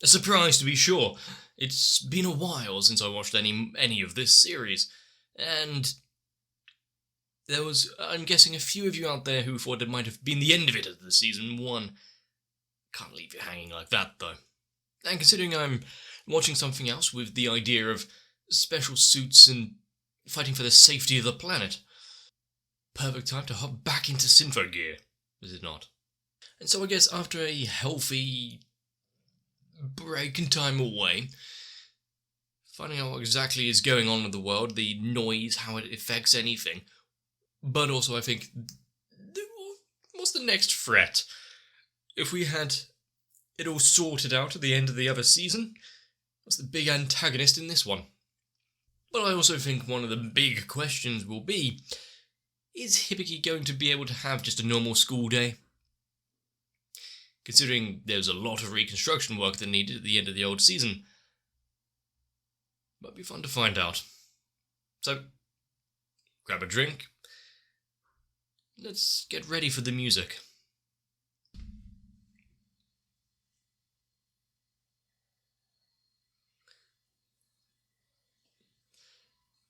A surprise, to be sure. It's been a while since I watched any of this series, and there was, I'm guessing, a few of you out there who thought it might have been the end of it at the season 1. Can't leave you hanging like that, though. And considering I'm watching something else with the idea of special suits and fighting for the safety of the planet, perfect time to hop back into Symphogear, is it not? And so I guess after a healthy break and time away, finding out what exactly is going on with the world, the noise, how it affects anything, but also I think, what's the next threat? If we had it all sorted out at the end of the other season, what's the big antagonist in this one? But I also think one of the big questions will be, is Hibiki going to be able to have just a normal school day? Considering there's a lot of reconstruction work that needed at the end of the old season. Might be fun to find out. So, grab a drink. Let's get ready for the music.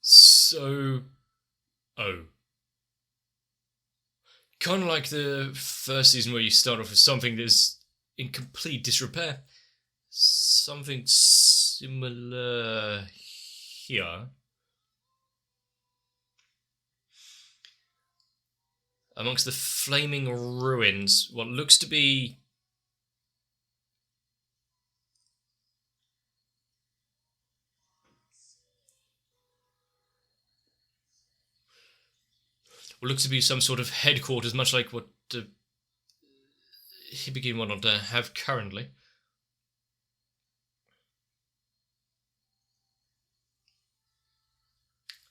So... kind of like the first season where you start off with something that's in complete disrepair. Something similar here. Amongst the flaming ruins, what looks to be... what looks to be some sort of headquarters, much like what Hibiki and whatnot have currently.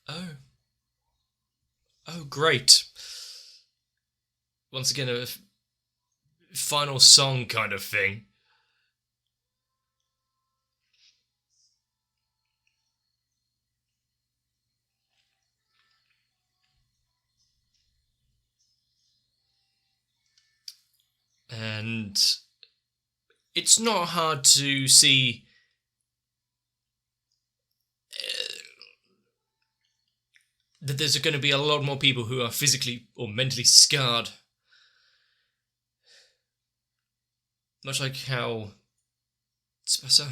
Oh, great. Once again, a final song kind of thing. And it's not hard to see that there's going to be a lot more people who are physically or mentally scarred. Much like how Tsubasa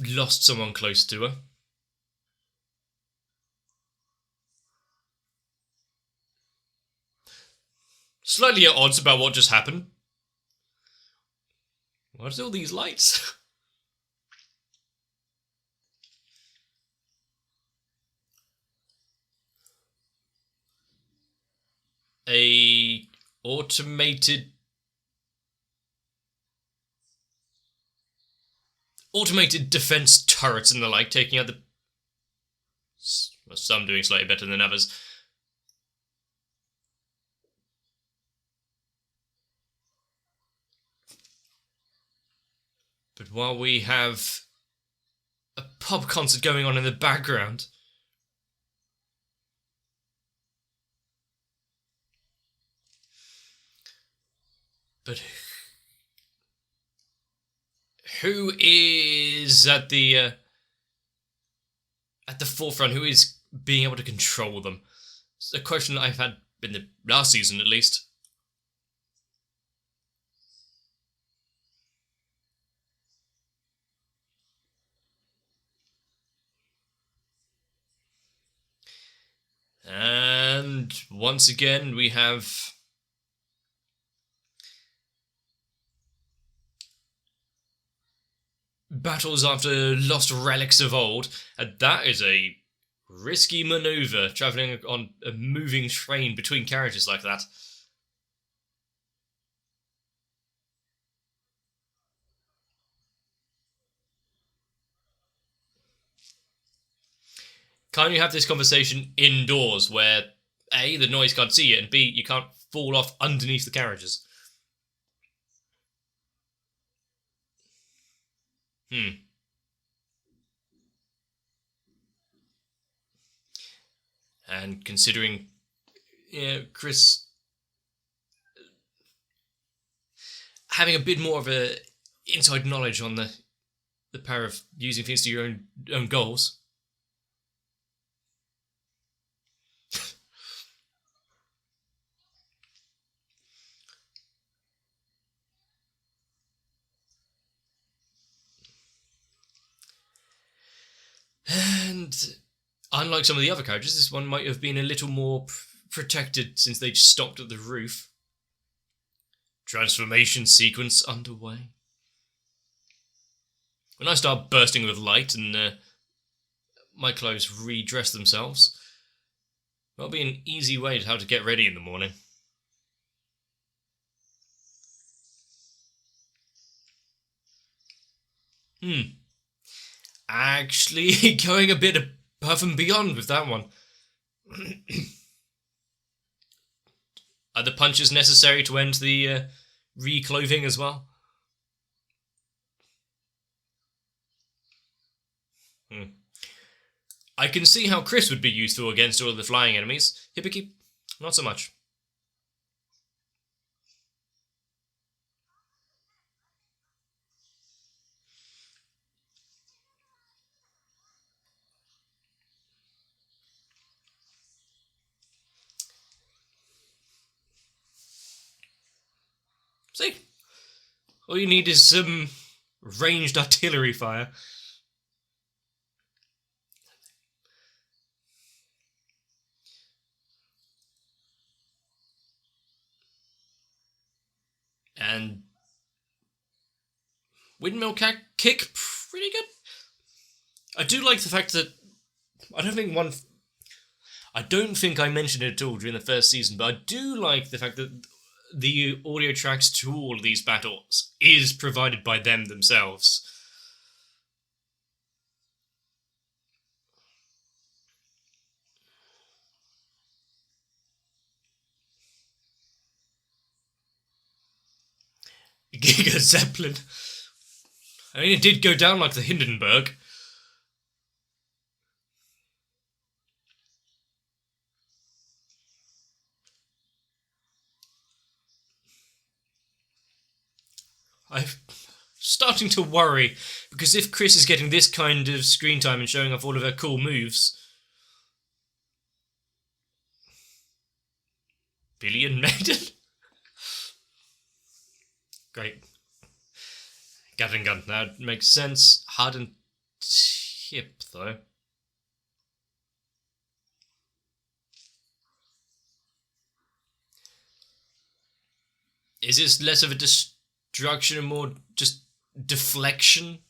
lost someone close to her. Slightly at odds about what just happened. What's all these lights? A automated defense turrets and the like, taking out the... some doing slightly better than others. But while we have a pop concert going on in the background, but who is at the forefront? Who is being able to control them? It's a question that I've had in the last season, at least. And once again, we have battles after lost relics of old, and that is a risky maneuver, travelling on a moving train between carriages like that. Can't you have this conversation indoors where A, the noise can't see you, and B, you can't fall off underneath the carriages? And considering, Chris having a bit more of a inside knowledge on the The power of using things to your own goals. And unlike some of the other characters, this one might have been a little more protected since they stopped at the roof. Transformation sequence underway. When I start bursting with light and my clothes redress themselves, that'll be an easy way to how to get ready in the morning. Actually, going a bit above and beyond with that one. Are the punches necessary to end the reclothing as well? I can see how Chris would be useful against all of the flying enemies. Hibiki, not so much. See? All you need is some ranged artillery fire. And windmill kick, pretty good. I do like the fact that I don't think I mentioned it at all during the first season, but I do like the fact that the audio tracks to all of these battles is provided by them themselves. Giga Zeppelin. I mean, it did go down like the Hindenburg. I'm starting to worry, because if Chris is getting this kind of screen time and showing off all of her cool moves... Billion Maiden? Great. Gatling gun, that makes sense. Hardened tip, though. Is this less of a destruction and more just deflection?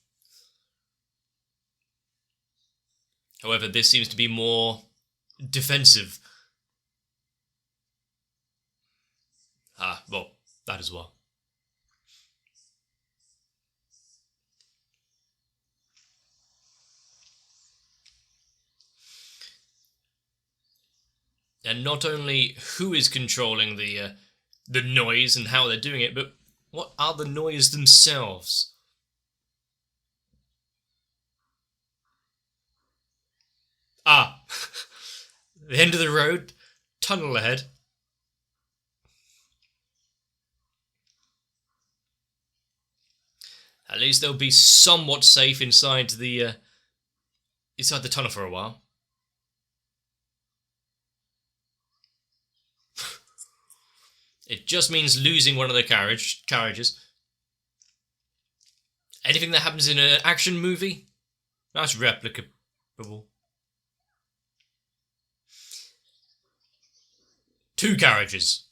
However, this seems to be more defensive. Ah, well, that as well. And not only who is controlling the noise and how they're doing it, but what are the noise themselves? Ah, the end of the road, tunnel ahead. At least they'll be somewhat safe inside the tunnel for a while. It just means losing one of the carriages. Anything that happens in an action movie, that's replicable. 2 carriages.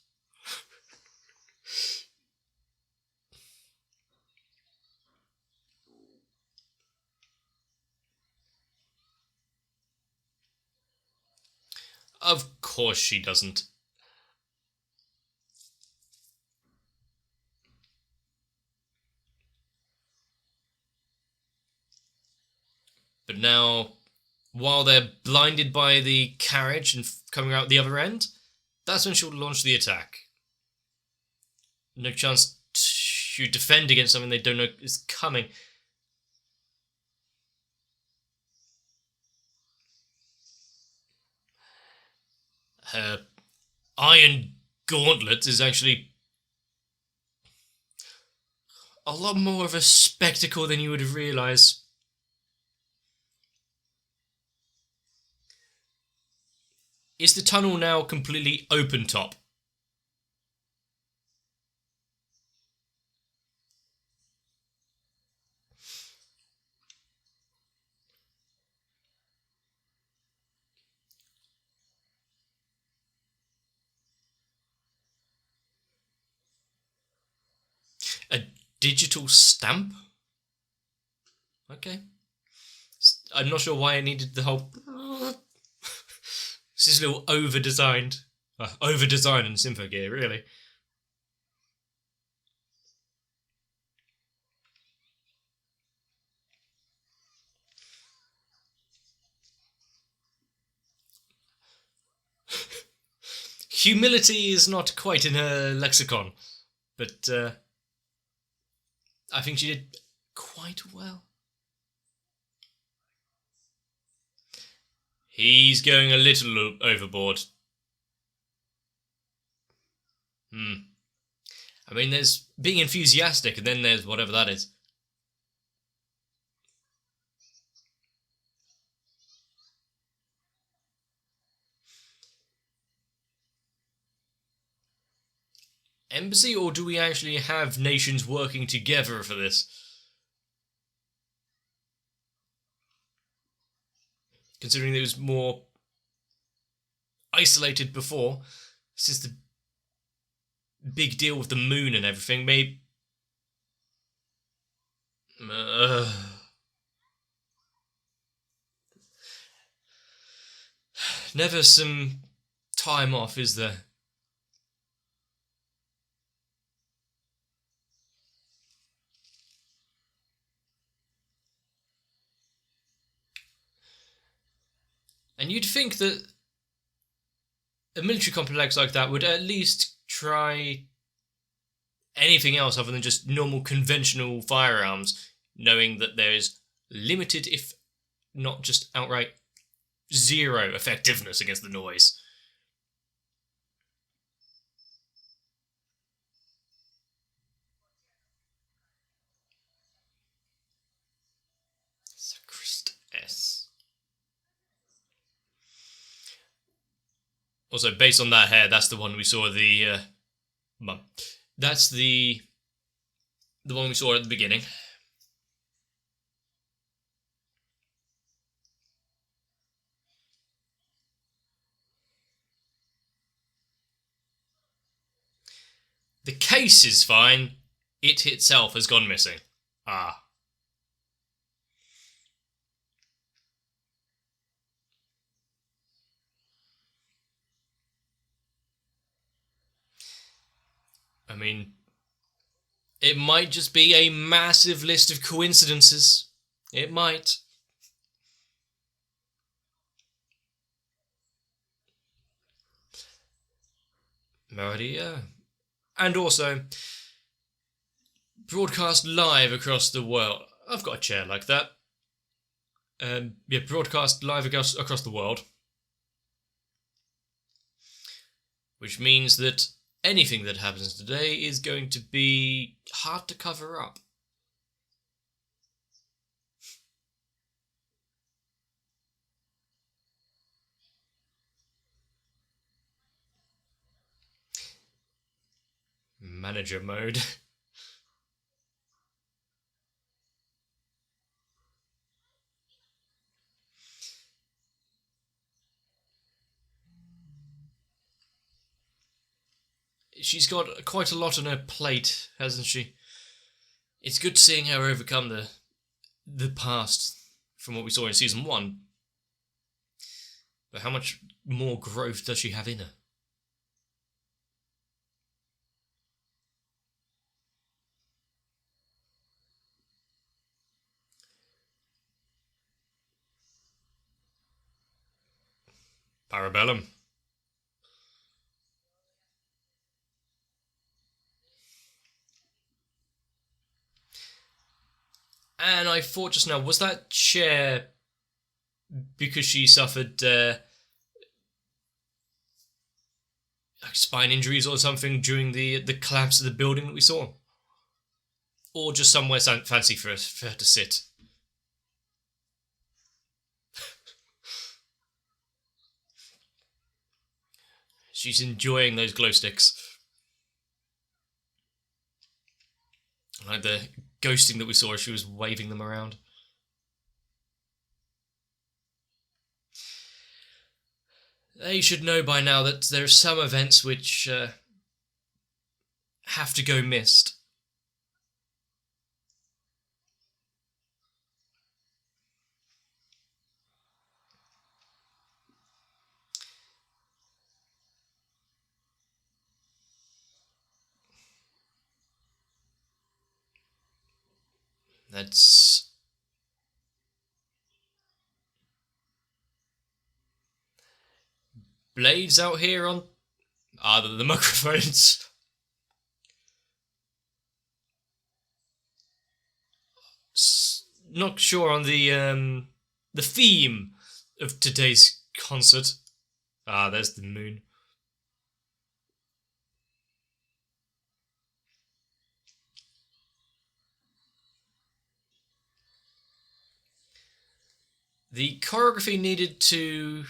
Of course she doesn't. But now, while they're blinded by the carriage and coming out the other end, that's when she'll launch the attack. No chance to defend against something they don't know is coming. Her iron gauntlet is actually... a lot more of a spectacle than you would realise. Is the tunnel now completely open top? A digital stamp? Okay. I'm not sure why I needed the whole... This is a little over-designed. Over-designed in Symphogear, really. Humility is not quite in her lexicon, but I think she did quite well. He's going a little overboard. I mean, there's being enthusiastic, and then there's whatever that is. Embassy, or do we actually have nations working together for this? Considering it was more isolated before, this is the big deal with the moon and everything. Maybe... Never some time off, is there? And you'd think that a military complex like that would at least try anything else other than just normal conventional firearms, knowing that there is limited, if not just outright zero, effectiveness against the noise. Sacrist-S. Also, based on that hair, that's the one we saw that's the one we saw at the beginning. The case is fine. It itself has gone missing. Ah. I mean, it might just be a massive list of coincidences. It might. Maria. And also, broadcast live across the world. I've got a chair like that. Yeah, broadcast live across the world. Which means that anything that happens today is going to be hard to cover up. Manager mode. She's got quite a lot on her plate, hasn't she? It's good seeing her overcome the past from what we saw in Season 1. But how much more growth does she have in her? Parabellum. And I thought just now, was that chair because she suffered like spine injuries or something during the collapse of the building that we saw? or just somewhere fancy for her to sit. She's enjoying those glow sticks. Like the ghosting that we saw as she was waving them around. They should know by now that there are some events which have to go missed. That's... Blades out here on... the microphones. Not sure on the theme of today's concert. There's the moon. The choreography needed to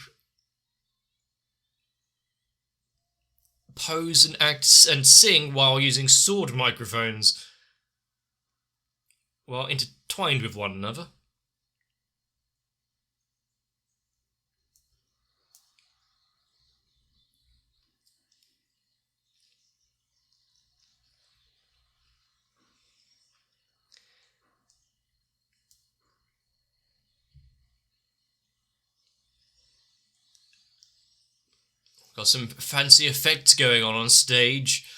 pose and act and sing while using sword microphones, while intertwined with one another. Got some fancy effects going on stage.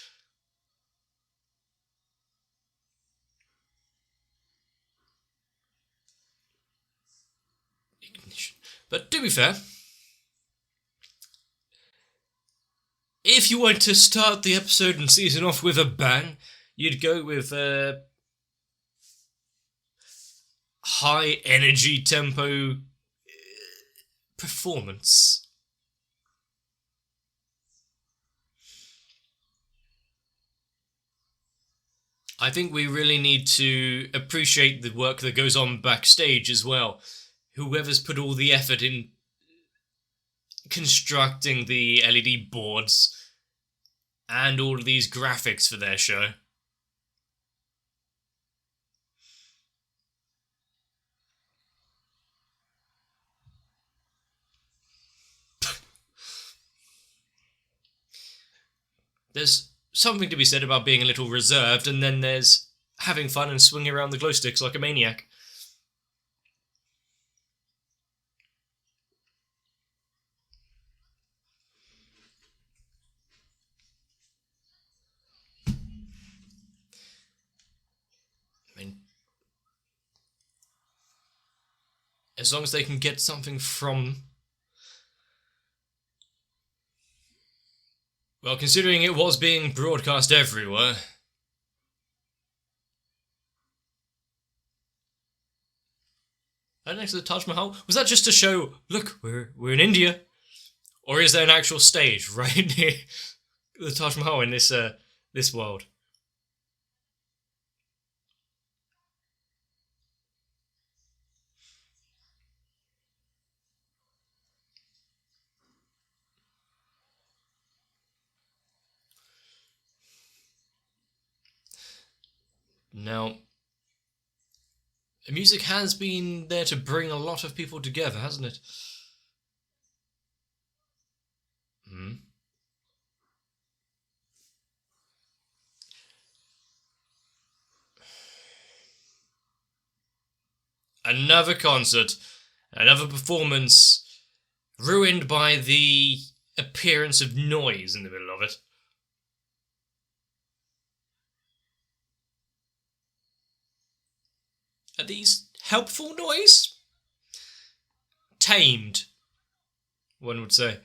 Ignition. But to be fair, if you wanted to start the episode and season off with a bang, you'd go with high energy tempo performance. I think we really need to appreciate the work that goes on backstage as well. Whoever's put all the effort in constructing the LED boards and all of these graphics for their show. There's something to be said about being a little reserved, and then there's having fun and swinging around the glow sticks like a maniac. I mean, as long as they can get something from... Well, considering it was being broadcast everywhere. Right next to the Taj Mahal? Was that just to show, look, we're in India? Or is there an actual stage right near the Taj Mahal in this world? Now, music has been there to bring a lot of people together, hasn't it? Another concert, another performance ruined by the appearance of noise in the middle of it. Are these helpful noise? Tamed, one would say.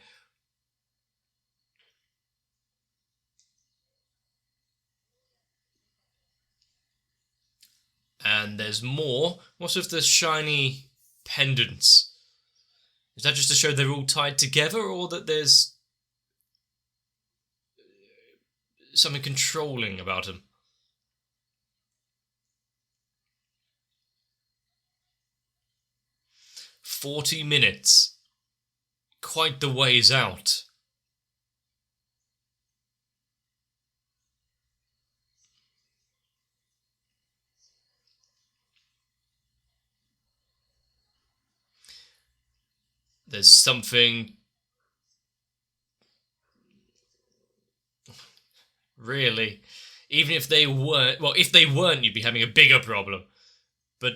And there's more. What's with the shiny pendants? Is that just to show they're all tied together, or that there's something controlling about them? 40 minutes. Quite the ways out. There's something... Really? Even if they weren't... Well, if they weren't, you'd be having a bigger problem. But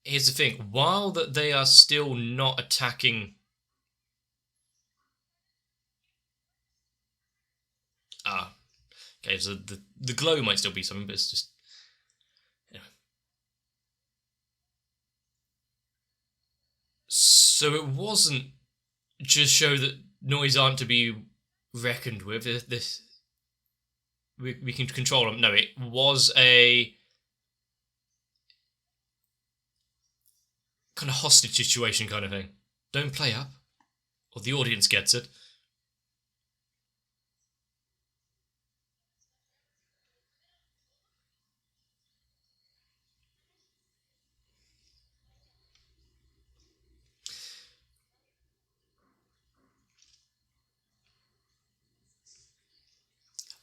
here's the thing. While that they are still not attacking... Okay, so the glow might still be something, but it's just... Anyway. So it wasn't just show that noise aren't to be reckoned with. We can control them. No, it was a kind of hostage situation kind of thing. Don't play up, or the audience gets it.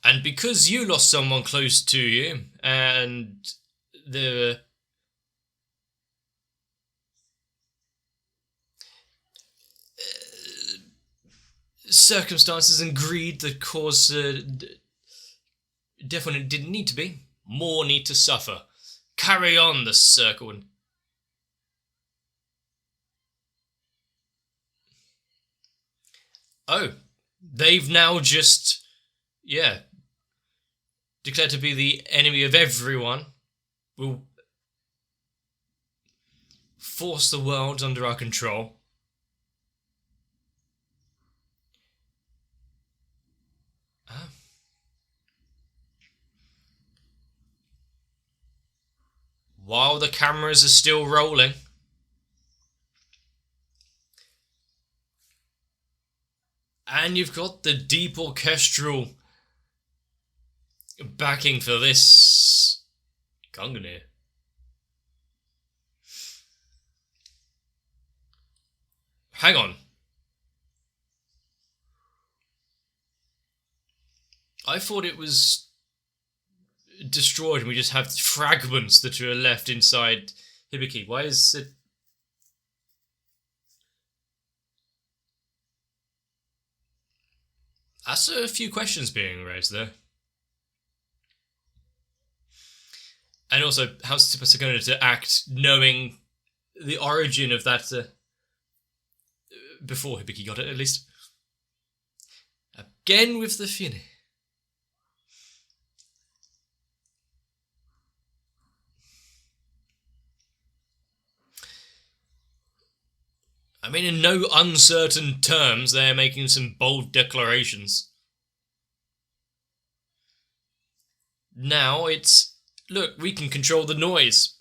And because you lost someone close to you, and the circumstances and greed that caused death when it didn't need to be, more need to suffer. Carry on the circle. And oh, they've now just, declared to be the enemy of everyone. We'll force the world under our control. While the cameras are still rolling. And you've got the deep orchestral backing for this Gunganir. Hang on. I thought it was destroyed and we just have fragments that are left inside Hibiki. Why is it... That's a few questions being raised there. And also, how's Tsubasa going to act knowing the origin of that before Hibiki got it, at least? Again with the Fini. I mean, in no uncertain terms, they're making some bold declarations. Now it's, look, we can control the noise.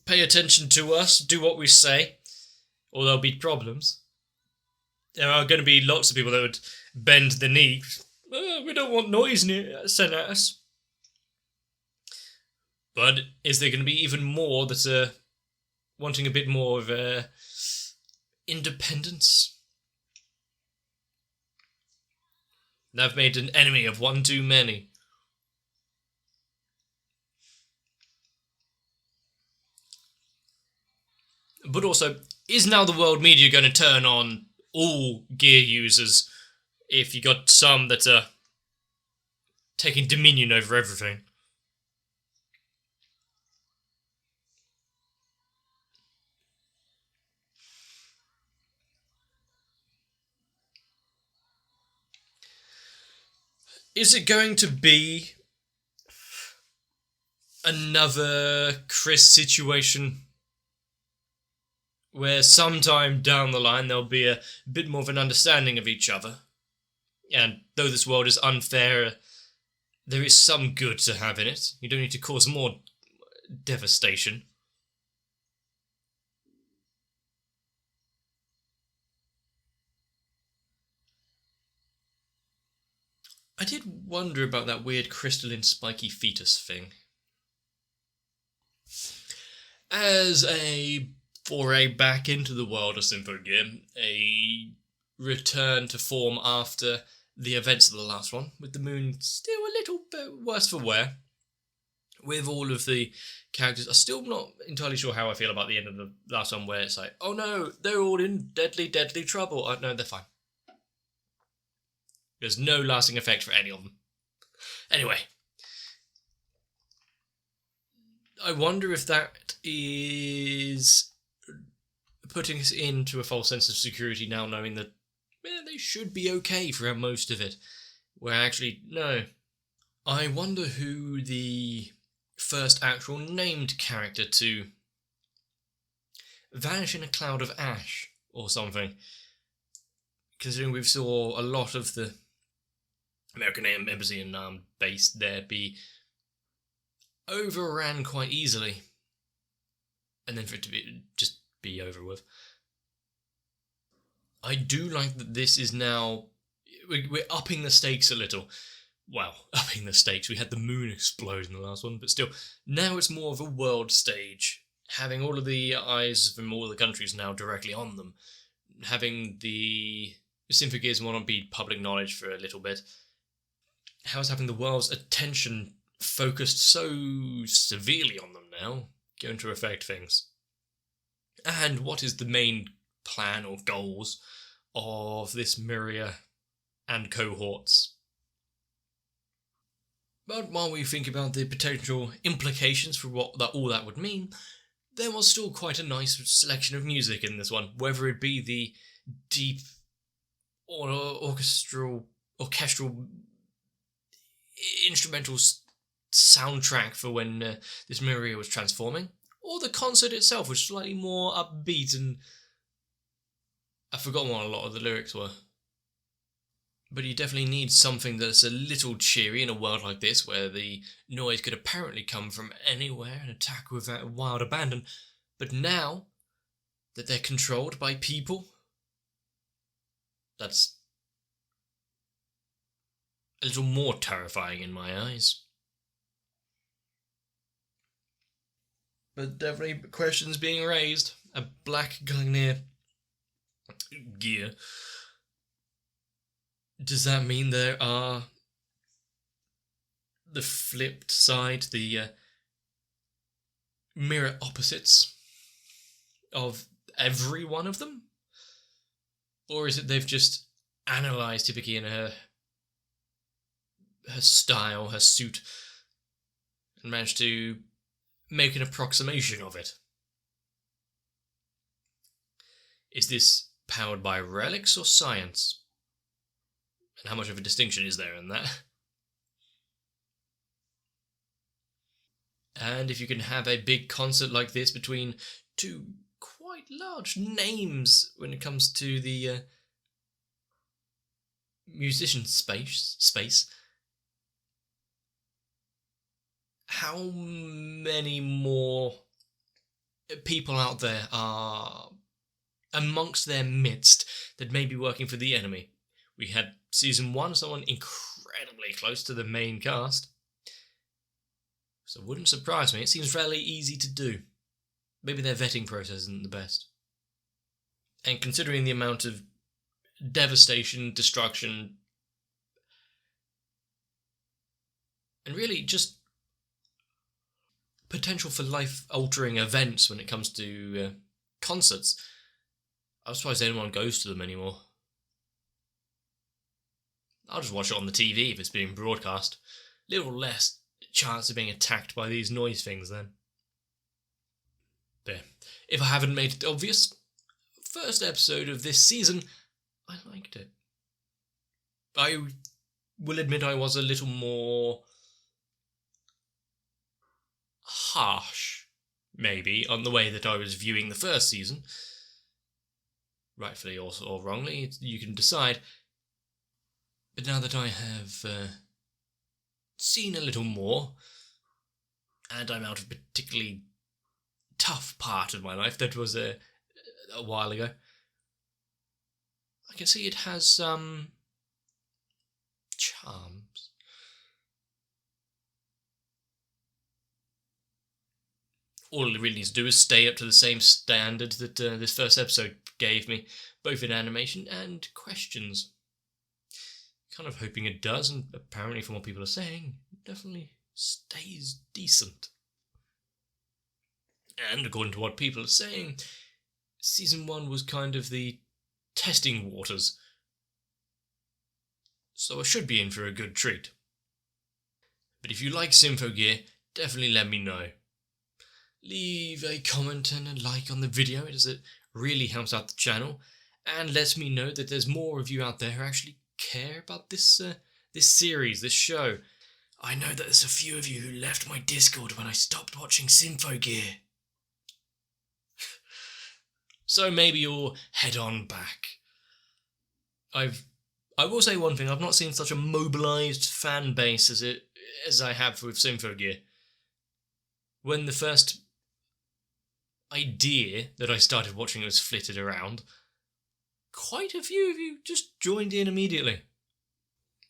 Pay attention to us, do what we say, or there'll be problems. There are going to be lots of people that would bend the knee. We don't want noise sent at us. But is there going to be even more that are wanting a bit more of independence? They've made an enemy of one too many. But also, is now the world media going to turn on all gear users if you got some that are taking dominion over everything? Is it going to be another Chris situation where sometime down the line there'll be a bit more of an understanding of each other? And though this world is unfair, there is some good to have in it. You don't need to cause more devastation. I did wonder about that weird crystalline spiky fetus thing. As a foray back into the world of Symphogear, a return to form after the events of the last one, with the moon still a little bit worse for wear, with all of the characters. I'm still not entirely sure how I feel about the end of the last one, where it's like, oh no, they're all in deadly, deadly trouble. Oh, no, they're fine. There's no lasting effect for any of them. Anyway, I wonder if that is putting us into a false sense of security now, knowing that they should be okay for most of it. Where actually, no. I wonder who the first actual named character to vanish in a cloud of ash or something. Considering we saw a lot of the American Embassy and base there be overran quite easily, and then for it to be over with. I do like that this is now, we're upping the stakes a little. Well, upping the stakes. We had the moon explode in the last one, but still, now it's more of a world stage, having all of the eyes from all the countries now directly on them, having the Symphogears want to be public knowledge for a little bit. How's having the world's attention focused so severely on them now going to affect things? And what is the main plan or goals of this Myria and cohorts? But while we think about the potential implications for what all that would mean, there was still quite a nice selection of music in this one, whether it be the deep or orchestral instrumental soundtrack for when this Myria was transforming, or the concert itself, which was slightly more upbeat, and I've forgotten what a lot of the lyrics were. But you definitely need something that's a little cheery in a world like this, where the noise could apparently come from anywhere and attack with wild abandon. But now that they're controlled by people, that's a little more terrifying in my eyes. But definitely questions being raised. A black Gungnir gear. Does that mean there are the flipped side, the mirror opposites of every one of them? Or is it they've just analysed Hibiki and her style, her suit, and managed to make an approximation of it? Is this powered by relics or science? And how much of a distinction is there in that? And if you can have a big concert like this between two quite large names when it comes to the musician space, how many more people out there are amongst their midst that may be working for the enemy? We had Season 1, someone incredibly close to the main cast. So it wouldn't surprise me. It seems fairly easy to do. Maybe their vetting process isn't the best. And considering the amount of devastation, destruction, and really just potential for life-altering events when it comes to concerts, I'm surprised anyone goes to them anymore. I'll just watch it on the TV if it's being broadcast. Little less chance of being attacked by these noise things then. There. If I haven't made it obvious, first episode of this season, I liked it. I will admit I was a little more harsh, maybe, on the way that I was viewing the first season. Rightfully or wrongly, you can decide. But now that I have seen a little more, and I'm out of a particularly tough part of my life that was a while ago, I can see it has some charms. All it really needs to do is stay up to the same standard that this first episode gave me, both in animation and questions. Kind of hoping it does, and apparently from what people are saying, it definitely stays decent. And according to what people are saying, Season 1 was kind of the testing waters. So I should be in for a good treat. But if you like Symphogear, definitely let me know. Leave a comment and a like on the video, as it really helps out the channel, and lets me know that there's more of you out there who actually care about this series, this show. I know that there's a few of you who left my Discord when I stopped watching Symphogear. So maybe you'll head on back. I will say one thing, I've not seen such a mobilised fan base as I have with Symphogear. When the first idea that I started watching was flitted around, quite a few of you just joined in immediately.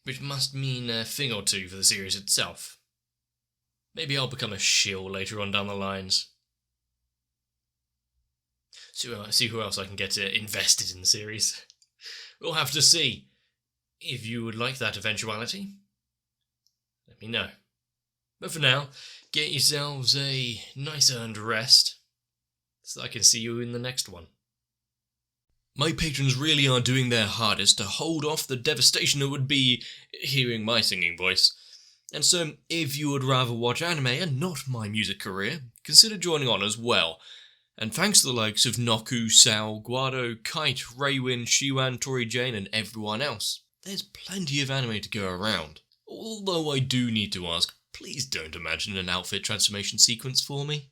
Which must mean a thing or two for the series itself. Maybe I'll become a shill later on down the lines. See who else I can get invested in the series. We'll have to see. If you would like that eventuality, let me know. But for now, get yourselves a nice earned rest, so I can see you in the next one. My patrons really are doing their hardest to hold off the devastation it would be hearing my singing voice. And so, if you would rather watch anime and not my music career, consider joining on as well. And thanks to the likes of Noku, Sao, Guado, Kite, Raywin, Shiwan, Tori Jane, and everyone else. There's plenty of anime to go around. Although I do need to ask, please don't imagine an outfit transformation sequence for me.